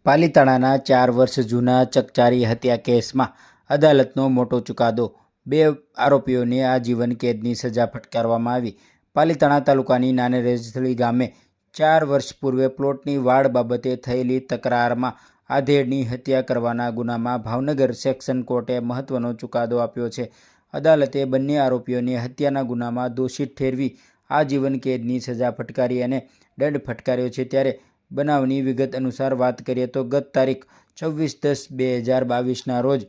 પાલિતાણાના 4 વર્ષ જૂના ચકચારી હત્યા કેસમાં અદાલતનો મોટો ચુકાદો, 2 આરોપીઓને આજીવન કેદની સજા ફટકારવામાં આવી। પાલિતાણા તાલુકાની નાનેરજથળી ગામે 4 વર્ષ પૂર્વે પ્લોટની વાડ બાબતે થયેલી તકરારમાં આધેડની હત્યા કરવાના ગુનામાં ભાવનગર સેક્શન કોર્ટે મહત્વનો ચુકાદો આપ્યો છે। અદાલતે બંને આરોપીઓને હત્યાના ગુનામાં દોષિત ઠેરવી આજીવન કેદની સજા ફટકારી અને દંડ ફટકાર્યો છે। ત્યારે બનાવની વિગત અનુસાર વાત કરીએ તો ગત તારીખ 24/10/2022ના રોજ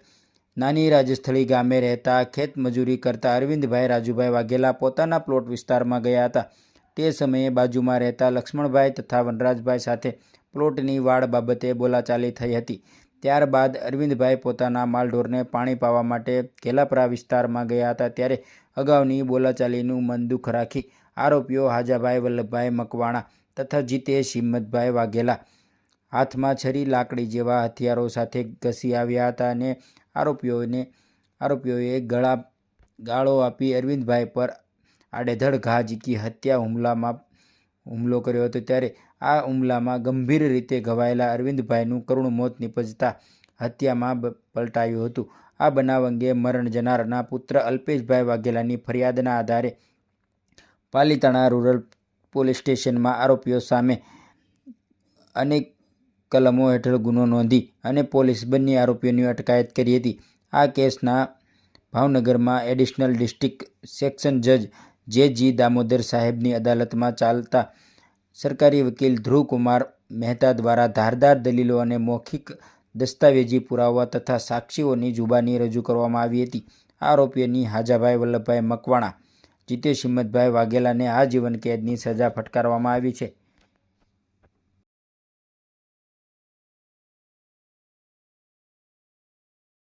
નાની રાજસ્થળી ગામે રહેતા ખેતમજૂરી કરતા અરવિંદભાઈ રાજુભાઈ વાઘેલા પોતાના પ્લોટ વિસ્તારમાં ગયા હતા। તે સમયે બાજુમાં રહેતા લક્ષ્મણભાઈ તથા વનરાજભાઈ સાથે પ્લોટની વાડ બાબતે બોલાચાલી થઈ હતી। ત્યારબાદ અરવિંદભાઈ પોતાના માલઢોરને પાણી પાવા માટે ઘેલાપરા વિસ્તારમાં ગયા હતા। ત્યારે અગાઉની બોલાચાલીનું મન દુઃખ રાખી આરોપીઓ હાજાભાઈ વલ્લભભાઈ મકવાણા તથા જીતેશ હિંમતભાઈ વાઘેલા હાથમાં છરી લાકડી જેવા હથિયારો સાથે ઘસી આવ્યા હતા અને આરોપીઓએ ગાળો આપી અરવિંદભાઈ પર આડેધડ ઘા ઝીકી હુમલો કર્યો હતો। ત્યારે આ હુમલામાં ગંભીર રીતે ઘવાયેલા અરવિંદભાઈનું કરુણ મોત નિપજતા હત્યામાં પલટાયું હતું। આ બનાવ અંગે મરણ જનારના પુત્ર અલ્પેશભાઈ વાઘેલાની ફરિયાદના આધારે પાલિતાણા રૂરલ પોલીસ સ્ટેશનમાં આરોપીઓ સામે અનેક કલમો હેઠળ ગુનો નોંધી અને પોલીસ બંને આરોપીઓની અટકાયત કરી હતી। આ કેસના ભાવનગરમાં એડિશનલ ડિસ્ટ્રિક્ટ સેશન જજ જે.જી. દામોદર સાહેબની અદાલતમાં ચાલતા સરકારી વકીલ ધ્રુવકુમાર મહેતા દ્વારા ધારદાર દલીલો અને મૌખિક દસ્તાવેજી પુરાવા તથા સાક્ષીઓની જુબાની રજૂ કરવામાં આવી હતી। આરોપીઓની હાજાભાઈ વલ્લભભાઈ મકવાણા, જીતેશ હિંમતભાઈ વાઘેલાને આજીવન કેદની સજા ફટકારવામાં આવી છે।